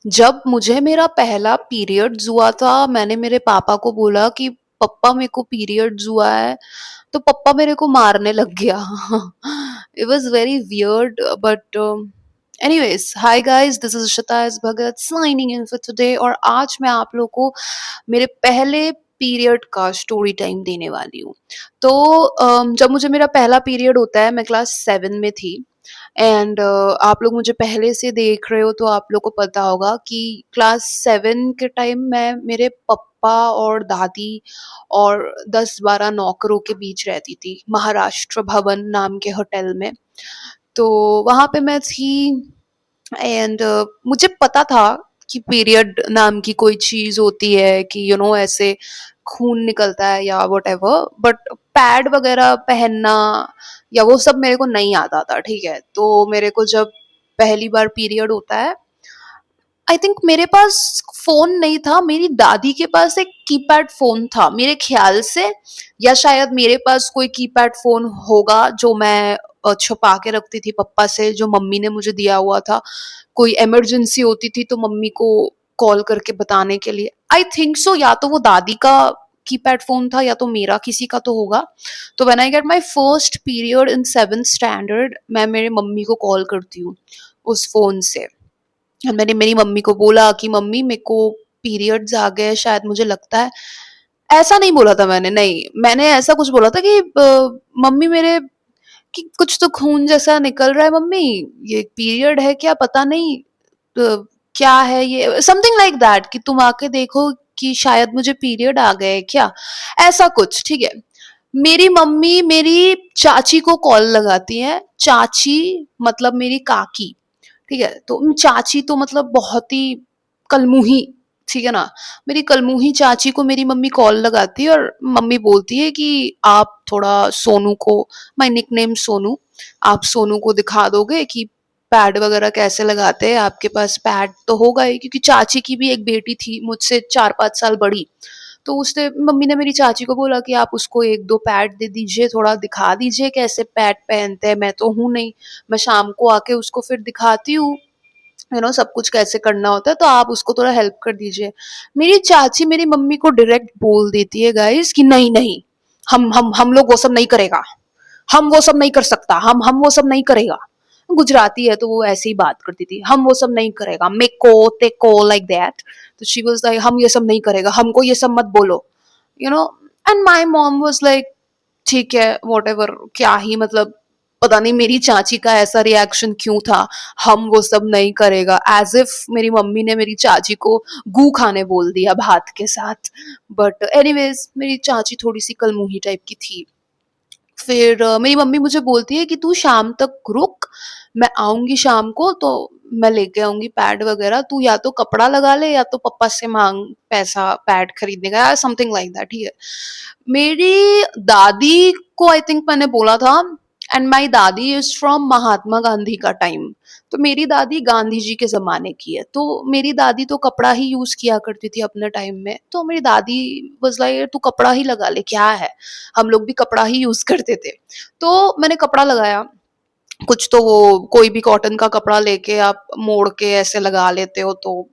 जब मुझे मेरा पहला पीरियड्स हुआ था, मैंने मेरे पापा को बोला कि पप्पा मेरे को पीरियड्स हुआ है, तो पप्पा मेरे को मारने लग गया। It was very weird but anyways, hi guys, this is Ishita S Bhagat signing in for today. और आज मैं आप लोगों को मेरे पहले पीरियड का स्टोरी टाइम देने वाली हूँ। तो जब मुझे मेरा पहला पीरियड होता है, मैं क्लास 7 में थी। एंड आप लोग मुझे पहले से देख रहे हो तो आप लोग को पता होगा कि क्लास 7 के टाइम मैं मेरे पप्पा और दादी और 10-12 नौकरों के बीच रहती थी, महाराष्ट्र भवन नाम के होटल में। तो वहाँ पे मैं थी। एंड मुझे पता था कि पीरियड नाम की कोई चीज होती है, कि ऐसे खून निकलता है या वट एवर, बट पैड वगैरह पहनना या वो सब मेरे को नहीं आता था। ठीक है, तो मेरे को जब पहली बार पीरियड होता है, आई थिंक मेरे पास फोन नहीं था, मेरी दादी के पास एक कीपैड फोन था मेरे ख्याल से, या शायद मेरे पास कोई कीपैड फोन होगा जो मैं छुपा के रखती थी पप्पा से, जो मम्मी ने मुझे दिया हुआ था। कोई इमरजेंसी होती थी तो मम्मी को कॉल करके बताने के लिए। आई थिंक सो, या तो वो दादी का कीपैड फोन था या तो मेरा किसी का तो होगा। तो when I get my first period in 7th standard, मैं मेरे मम्मी को कॉल करती हूँ उस फोन से। मैंने मेरी मम्मी को बोला कि मम्मी, मेरे को पीरियड्स आ गए शायद, मुझे लगता है। ऐसा नहीं बोला था मैंने, नहीं, मैंने ऐसा कुछ बोला था कि मम्मी मेरे, कि कुछ तो खून जैसा निकल रहा है मम्मी, ये पीरियड है क्या, पता नहीं क्या है ये, समथिंग लाइक दैट, कि तुम आके देखो कि शायद मुझे पीरियड आ गए क्या, ऐसा कुछ। ठीक है, मेरी मम्मी मेरी चाची को कॉल लगाती है। चाची मतलब मेरी काकी। ठीक है, तो चाची तो मतलब बहुत ही कलमुही, ठीक है ना। मेरी कलमुही चाची को मेरी मम्मी कॉल लगाती है और मम्मी बोलती है कि आप थोड़ा सोनू को, माय निकनेम सोनू, आप सोनू को दिखा दोगे कि पैड वगैरह कैसे लगाते हैं, आपके पास पैड तो होगा ही, क्योंकि चाची की भी एक बेटी थी मुझसे 4-5 साल बड़ी। तो उसने, मम्मी ने मेरी चाची को बोला कि आप उसको 1-2 पैड दे दीजिए, थोड़ा दिखा दीजिए कैसे पैड पहनते हैं, मैं तो हूँ नहीं, मैं शाम को आके उसको फिर दिखाती हूँ, सब कुछ कैसे करना होता है, तो आप उसको थोड़ा हेल्प कर दीजिए। मेरी चाची मेरी मम्मी को डायरेक्ट बोल देती है गाइस कि नहीं नहीं, हम लोग वो सब नहीं करेगा, हम वो सब नहीं कर सकता, हम वो सब नहीं करेगा। गुजराती है तो वो ऐसे ही बात करती थी, हम वो सब नहीं करेगा, मेको तेको लाइक दैट। तो शी वाज लाइक, हम ये सब नहीं करेगा, हमको ये सब मत बोलो, you know and my mom was like, ठीक है वॉट एवर, क्या ही मतलब, पता नहीं मेरी चाची का ऐसा रिएक्शन क्यों था, हम वो सब नहीं करेगा, एज इफ मेरी मम्मी ने मेरी चाची को गू खाने बोल दिया भात के साथ। बट एनीवेज, मेरी चाची थोड़ी सी कलमुही टाइप की थी। फिर मेरी मम्मी मुझे बोलती है कि तू शाम तक रुक, मैं आऊंगी शाम को तो मैं लेके आऊंगी पैड वगैरह, तू या तो कपड़ा लगा ले या तो पप्पा से मांग पैसा पैड खरीदने का, समथिंग लाइक दैट। ठीक है, मेरी दादी को आई थिंक मैंने बोला था, एंड माई दादी इज फ्रॉम महात्मा गांधी का टाइम। तो मेरी दादी गांधी जी के जमाने की है, तो मेरी दादी तो कपड़ा ही यूज किया करती थी अपने टाइम में। तो मेरी दादी वाज लाइक, तू कपड़ा ही लगा ले, क्या है, हम लोग भी कपड़ा ही यूज करते थे। तो मैंने कपड़ा लगाया, कुछ तो वो कोई भी कॉटन का कपड़ा लेके आप मोड़ के ऐसे लगा लेते हो, तो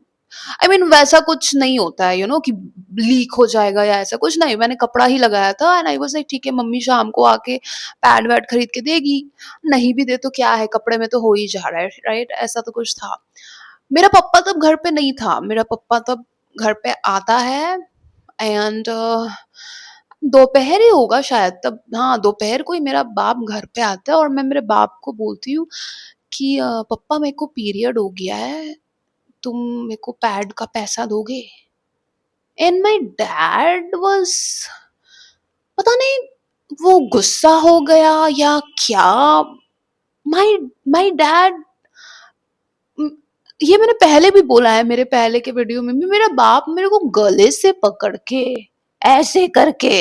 आई मीन वैसा कुछ नहीं होता है, कि लीक हो जाएगा या ऐसा कुछ नहीं। मैंने कपड़ा ही लगाया था एंड आई वाज लाइक, ठीक है मम्मी शाम को आके पैड वैड खरीद के देगी, नहीं भी दे तो क्या है, कपड़े में तो हो ही जा रहा है, राइट, ऐसा तो कुछ था। मेरा पप्पा तब घर पे नहीं था, मेरा पप्पा तब घर पे आता है। एंड दोपहर ही होगा शायद तब, हाँ दोपहर को ही मेरा बाप घर पे आता है और मैं मेरे बाप को बोलती हूँ कि पप्पा मेरे को पीरियड हो गया है, तुम मेरे को पैड का पैसा दोगे। एंड माई डैड वाज, पता नहीं वो गुस्सा हो गया या क्या, माई माई डैड, ये मैंने पहले भी बोला है, मेरे पहले के वीडियो में भी, मेरा बाप मेरे को गले से पकड़ के ऐसे करके,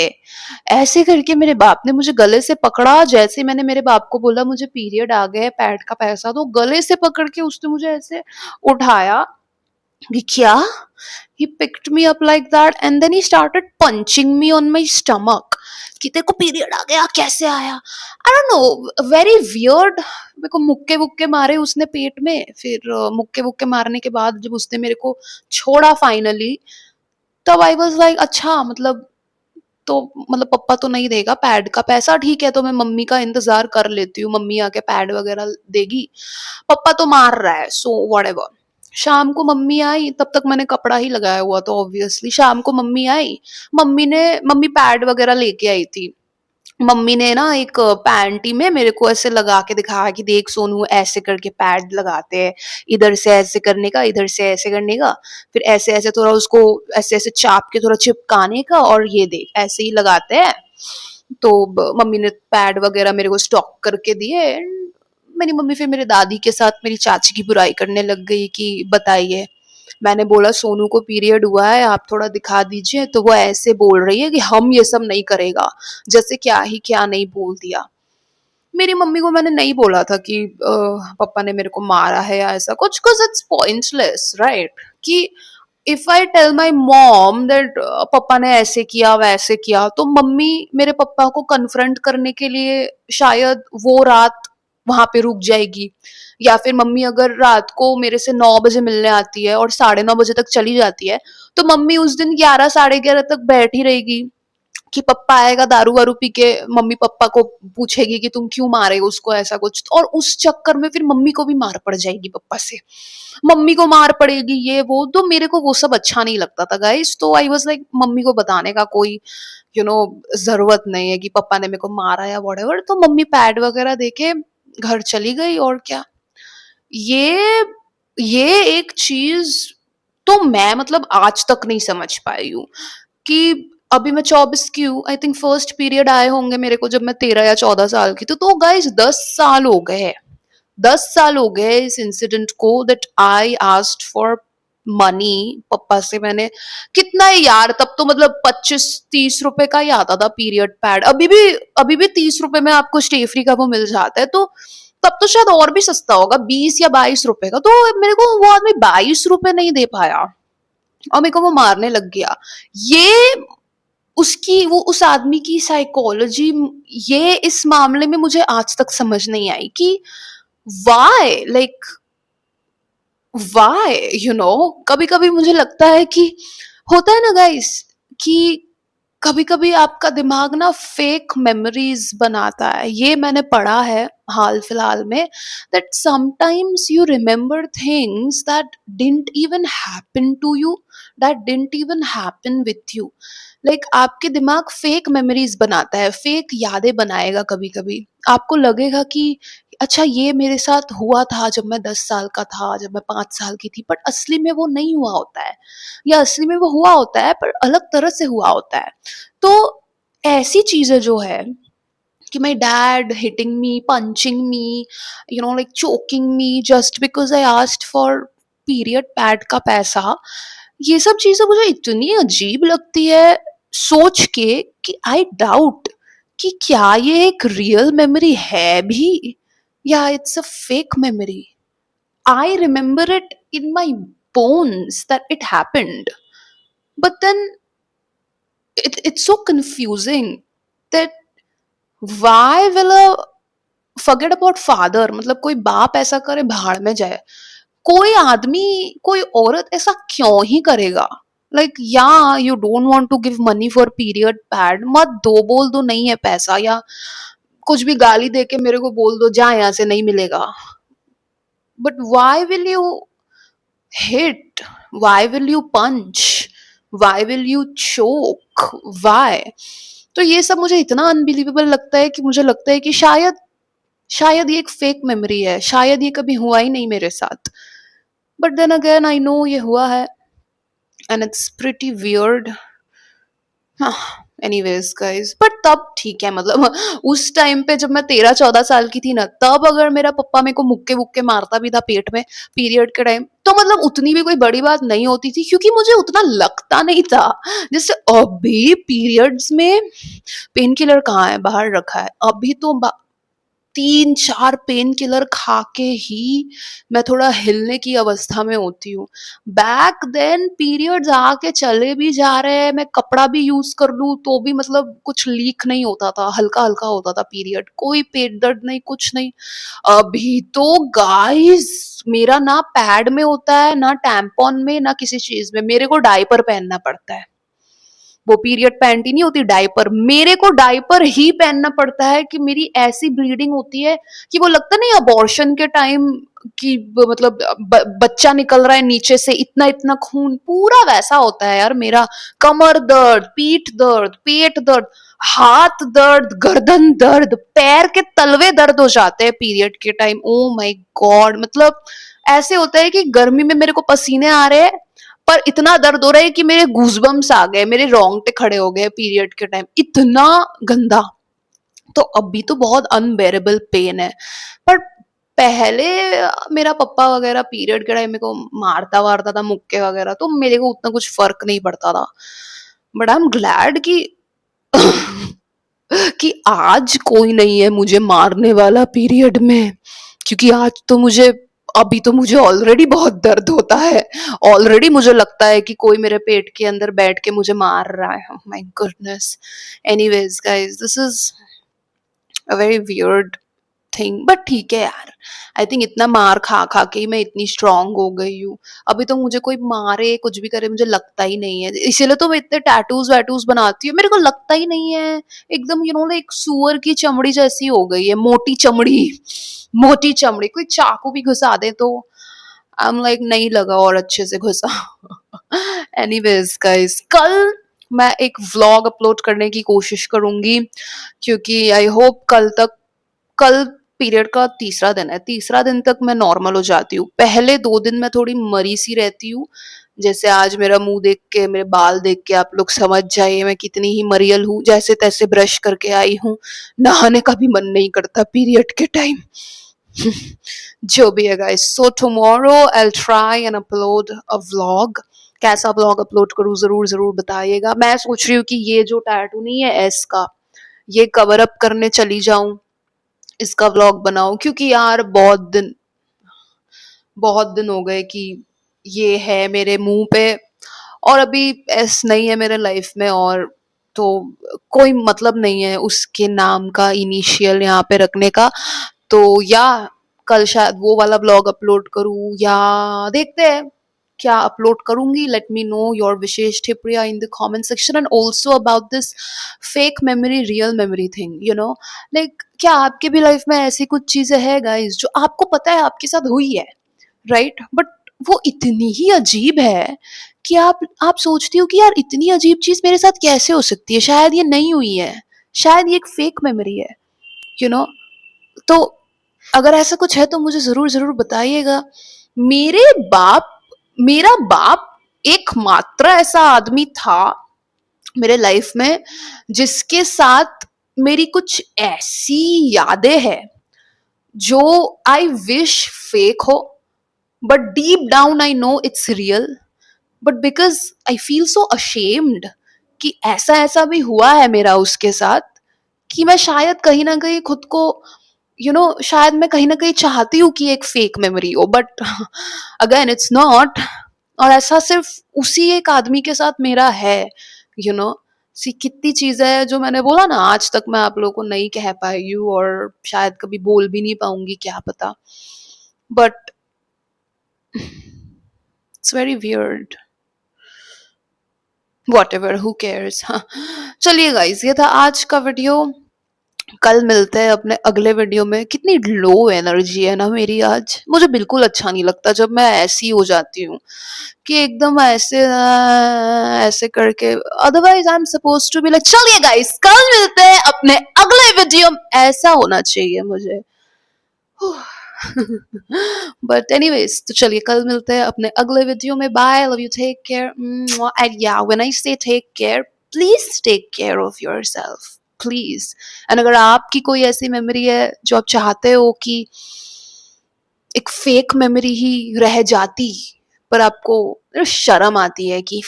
ऐसे करके मेरे बाप ने मुझे गले से पकड़ा। जैसे मैंने मेरे बाप को बोला मुझे पीरियड आ गया है पैड का पैसा, तो गले से पकड़ के उसने मुझे ऐसे उठाया कि क्या, he picked me up like that and then he started punching me on my stomach। कि तेरे को पीरियड आ गया, कैसे आया? I don't know, very weird. मेरे को मुक्के वुक्के मारे उसने पेट में, फिर मुक्के वुक्के मारने के बाद जब उसने मेरे को छोड़ा फाइनली, तब आई वाज लाइक अच्छा, मतलब तो मतलब पप्पा तो नहीं देगा पैड का पैसा, ठीक है, तो मैं मम्मी का इंतजार कर लेती हूँ, मम्मी आके पैड वगैरह देगी। पप्पा तो मार रहा है, सो व्हाटएवर। शाम को मम्मी आई, तब तक मैंने कपड़ा ही लगाया हुआ, तो ऑब्वियसली शाम को मम्मी आई। मम्मी पैड वगैरह लेके आई थी। मम्मी ने ना एक पैंटी में मेरे को ऐसे लगा के दिखाया कि देख सोनू, ऐसे करके पैड लगाते हैं, इधर से ऐसे करने का, इधर से ऐसे करने का, फिर ऐसे ऐसे थोड़ा उसको ऐसे ऐसे चाप के थोड़ा चिपकाने का, और ये देख ऐसे ही लगाते हैं। तो मम्मी ने पैड वगैरह मेरे को स्टॉक करके दिए। मेरी मम्मी फिर मेरे दादी के साथ मेरी चाची की बुराई करने लग गई कि बताइए, मैंने बोला सोनू को पीरियड हुआ है, आप थोड़ा दिखा दीजिए, तो वो ऐसे बोल रही है कि हम ये सब नहीं करेगा, जैसे क्या ही क्या नहीं बोल दिया। मेरी मम्मी को मैंने नहीं बोला था कि पापा ने मेरे को मारा है या ऐसा कुछ, बिकॉज इट्स पॉइंटलेस राइट, कि if I tell my mom that पापा ने ऐसे किया वैसे किया, तो मम्मी मेरे पापा को कन्फ्रंट करने के लिए शायद वो रात वहां पे रुक जाएगी, या फिर मम्मी अगर रात को मेरे से 9 बजे मिलने आती है और 9:30 बजे तक चली जाती है, तो मम्मी उस दिन 11 साढ़े 11 तक बैठी रहेगी कि पप्पा आएगा दारू वारू पी के, मम्मी पापा को पूछेगी कि तुम क्यों मारे उसको, ऐसा कुछ, और उस चक्कर में फिर मम्मी को भी मार पड़ जाएगी पप्पा से, मम्मी को मार पड़ेगी, ये वो, तो मेरे को वो सब अच्छा नहीं लगता था गाइस। तो आई वाज लाइक मम्मी को बताने का कोई जरूरत नहीं है कि पापा ने मेरे को मारा या व्हाटएवर, तो मम्मी पैड वगैरह देके घर चली गई, और क्या। ये ये एक चीज तो मैं मतलब आज तक नहीं समझ पाई हूँ कि अभी मैं 24 की हूँ, आई थिंक फर्स्ट पीरियड आए होंगे मेरे को जब मैं 13 या 14 साल की थी, तो गाइस 10 साल हो गए, 10 साल हो गए इस इंसिडेंट को, that I asked for money पप्पा से। मैंने कितना है यार, तब तो मतलब 25-30 रुपए का ही आता था पीरियड पैड, अभी भी 30 रुपए में आपको स्टेफ्री का वो मिल जाता है, तो तब तो शायद और भी सस्ता होगा, 20 या 22 रुपए का, तो मेरे को वो आदमी 22 रुपए नहीं दे पाया, और मेरे को वो मारने लग गया। ये उसकी वो उस आदमी की साइकोलॉजी, ये इस मामले में मुझे आज तक समझ नहीं आई कि वाई, लाइक वाई, कभी कभी मुझे लगता है कि होता है ना गाइस, कि कभी कभी आपका दिमाग ना फेक मेमोरीज बनाता है, ये मैंने पढ़ा है हाल फिलहाल में, that sometimes you remember things that didn't even happen to you, that didn't even happen with you. Like आपके दिमाग फेक मेमोरीज बनाता है, फेक यादें बनाएगा, कभी कभी आपको लगेगा कि अच्छा ये मेरे साथ हुआ था जब मैं 10 साल का था, जब मैं 5 साल की थी, बट असली में वो नहीं हुआ होता है, या असली में वो हुआ होता है पर अलग तरह से हुआ होता है। तो ऐसी चीजें जो है कि my dad hitting me, punching me, like choking me just because I asked for period pad का पैसा, ये सब चीजें मुझे इतनी अजीब लगती है सोच के कि आई डाउट कि क्या ये एक रियल मेमोरी है भी, या it's a fake memory. I remember it in my bones that it happened, but then it's so confusing that why will a forget about father, मतलब कोई बाप ऐसा करे भाड़ में जाए, कोई आदमी कोई औरत ऐसा क्यों ही करेगा। लाइक या you don't want to give money for period pad, मत दो, बोल दो नहीं है पैसा, या कुछ भी गाली दे के मेरे को बोल दो जा यहाँ से नहीं मिलेगा, but why will you hit, why will you punch, why will you choke, why? तो ये सब मुझे इतना अनबिलीवेबल लगता है कि मुझे लगता है कि शायद ये एक फेक मेमोरी है, शायद ये कभी हुआ ही नहीं मेरे साथ, but then again I know ये हुआ है, and it's pretty weird. Anyways guys, but तब ठीक है, मतलब उस टाइम पे जब मैं 13-14 साल की थी ना, तब अगर मेरा पप्पा मेरे को मुक्के मुक्के मारता भी था पेट में पीरियड के टाइम, तो मतलब उतनी भी कोई बड़ी बात नहीं होती थी, क्योंकि मुझे उतना लगता नहीं था। जैसे अभी पीरियड्स में पेन किलर कहाँ है, बाहर रखा है, अभी तो 3-4 पेन किलर खा के ही मैं थोड़ा हिलने की अवस्था में होती हूँ। बैक देन पीरियड्स आके चले भी जा रहे हैं, मैं कपड़ा भी यूज़ कर लूँ तो भी मतलब कुछ लीक नहीं होता था, हल्का-हल्का होता था पीरियड, कोई पेट दर्द नहीं, कुछ नहीं। अभी तो गाइस मेरा ना पैड में होता है, ना टैम्पॉन में, ना किसी चीज में, मेरे को डायपर पहनना पड़ता है। वो पीरियड पैंटी नहीं होती, डायपर, मेरे को डायपर ही पहनना पड़ता है कि मेरी ऐसी ब्लीडिंग होती है कि वो लगता नहीं अबॉर्शन के टाइम कि मतलब बच्चा निकल रहा है नीचे से, इतना इतना खून, पूरा वैसा होता है यार मेरा। कमर दर्द, पीठ दर्द, पेट दर्द, हाथ दर्द, गर्दन दर्द, पैर के तलवे दर्द हो जाते हैं पीरियड के टाइम। ओ माय गॉड, मतलब ऐसे होता है कि गर्मी में मेरे को पसीने आ रहे हैं, पर इतना दर्द हो रहा है कि मेरे गूजबम्स आ गए, मेरे रोंगटे खड़े हो गए पीरियड के टाइम, इतना गंदा। तो अभी तो बहुत अनबेरेबल पेन है, पर पहले मेरा पप्पा वगैरह पीरियड के टाइम मेरे को मारता वारता था, मुक्के वगैरह, तो मेरे को उतना कुछ फर्क नहीं पड़ता था। बट आई एम ग्लैड कि आज कोई नहीं है मुझे मारने वाला पीरियड में, क्योंकि आज तो मुझे, अभी तो मुझे ऑलरेडी बहुत दर्द होता है, ऑलरेडी मुझे लगता है कि कोई मेरे पेट के अंदर बैठ के मुझे मार रहा है। My goodness. Anyways guys, this is a very weird thing, but ठीक है यार। आई थिंक इतना मार खा खा के ही मैं इतनी स्ट्रांग हो गई हूँ। अभी तो मुझे कोई मारे कुछ भी करे मुझे लगता ही नहीं है, इसीलिए तो मैं इतने टैटूज वैटूज बनाती हूँ, मेरे को लगता ही नहीं है। एकदम यू नो एक सुअर की चमड़ी जैसी हो गई है, मोटी चमड़ी, मोटी चमड़ी, कोई चाकू भी घुसा दे तो आई एम लाइक नहीं लगा और अच्छे से घुसा। एनीवेज गाइस, कल मैं एक व्लॉग अपलोड करने की कोशिश करूंगी, क्योंकि आई होप कल तक, कल पीरियड का तीसरा दिन है, तीसरा दिन तक मैं नॉर्मल हो जाती हूँ। पहले 2 दिन मैं थोड़ी मरी सी रहती हूँ, जैसे आज मेरा मुंह देख के, मेरे बाल देख के आप लोग समझ जाइए मैं कितनी ही मरियल हूँ। जैसे तैसे ब्रश करके आई हूँ, नहाने का भी मन नहीं करता पीरियड के टाइम। जो भी है guys, so tomorrow I will try and upload a vlog. कैसा व्लॉग अपलोड करूँ जरूर जरूर बताइएगा। मैं सोच रही हूँ कि ये जो टैटू नहीं है एस का, ये कवर अप करने चली जाऊं, इसका व्लॉग बनाऊं, क्योंकि यार बहुत दिन हो गए कि ये है मेरे मुंह पे, और अभी एस नहीं है मेरे लाइफ में, और तो कोई मतलब नहीं है उसके नाम का इनिशियल यहाँ पे रखने का। तो या कल शायद वो वाला ब्लॉग अपलोड करूँ, या देखते हैं क्या अपलोड करूंगी। लेट मी नो योर विशेष टिप्पणियां in the comment section, and also about this fake memory real memory thing, you know, like क्या आपके भी लाइफ में ऐसी कुछ चीजें हैं गाइस जो आपको पता है आपके साथ हुई है, राइट, बट वो इतनी ही अजीब है कि आप सोचती हो कि यार इतनी अजीब चीज मेरे साथ कैसे हो सकती है, शायद ये नहीं हुई है, शायद ये एक फेक मेमोरी है, यू नो। तो अगर ऐसा कुछ है तो मुझे जरूर जरूर बताइएगा। मेरे बाप मेरा बाप एकमात्र ऐसा आदमी था मेरे लाइफ में जिसके साथ मेरी कुछ ऐसी यादें हैं जो आई विश फेक हो, but deep down I know it's real, but because I feel so ashamed कि ऐसा ऐसा भी हुआ है मेरा उसके साथ, कि मैं शायद कहीं ना कहीं खुद को, यू नो, शायद मैं कहीं ना कहीं चाहती हूँ कि एक फेक मेमोरी हो, बट अगेन इट्स नॉट। और ऐसा सिर्फ उसी एक आदमी के साथ मेरा है, यू नो। सी कितनी चीजें हैं जो मैंने बोला ना आज तक मैं आप लोगों को नहीं कह पाई हूँ, और शायद कभी बोल भी नहीं पाऊंगी, क्या पता, but it's very weird. What ever, who cares. चलिए गाइस, ये था आज का वीडियो। कल मिलते हैं अपने अगले वीडियो में। कितनी लो एनर्जी है ना मेरी आज, मुझे बिल्कुल अच्छा नहीं लगता जब मैं ऐसी हो जाती हूँ कि एकदम ऐसे ऐसे करके। Otherwise I am suppose to be like, चलिए गाइस कल मिलते हैं अपने अगले वीडियो में, ऐसा होना चाहिए मुझे। बट एनीवेज, तो चलिए कल मिलते हैं अपने अगले वीडियो में। Bye, love you, take care. And yeah, when I say take care, please take care of yourself, please. And अगर आपकी कोई ऐसी मेमोरी है जो आप चाहते हो कि एक फेक मेमोरी ही रह जाती, पर आपको शर्म आती है कि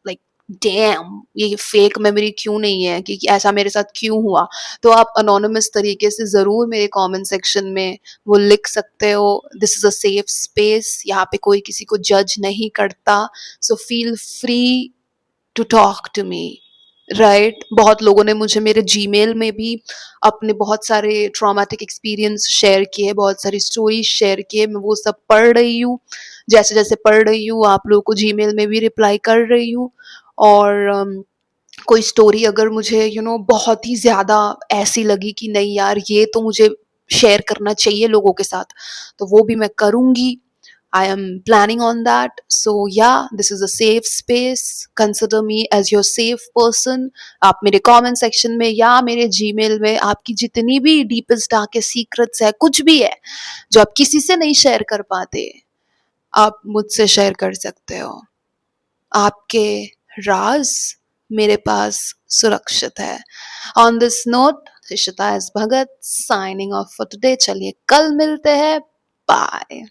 लाइक डैम! ये फेक मेमोरी क्यों नहीं है कि ऐसा मेरे साथ क्यों हुआ? तो आप एनोनिमस तरीके से ज़रूर मेरे कमेंट सेक्शन में वो लिख सकते हो। This is a safe space, यहाँ पे कोई किसी को जज नहीं करता, so feel free to talk to me, right? बहुत लोगों ने मुझे मेरे जीमेल में भी अपने बहुत सारे ट्रॉमेटिक एक्सपीरियंस शेयर किए, बहुत सारी स्टोरीज शेयर किए, मैं वो सब पढ़ रही हूँ। जैसे जैसे पढ़ रही हूँ आप लोगों को जीमेल में भी रिप्लाई कर रही हूँ। और कोई स्टोरी अगर मुझे बहुत ही ज़्यादा ऐसी लगी कि नहीं यार ये तो मुझे शेयर करना चाहिए लोगों के साथ, तो वो भी मैं करूँगी। I am planning on that. So yeah, this is a safe space. Consider me as your safe person. आप मेरे comment section में या मेरे Gmail में आपकी जितनी भी deepest darkest secrets है, कुछ भी है जो आप किसी से नहीं शेयर कर पाते, आप मुझसे शेयर कर सकते हो। आपके राज मेरे पास सुरक्षित है। On this note, Ishita S Bhagat signing off for today. चलिए कल मिलते हैं। बाय।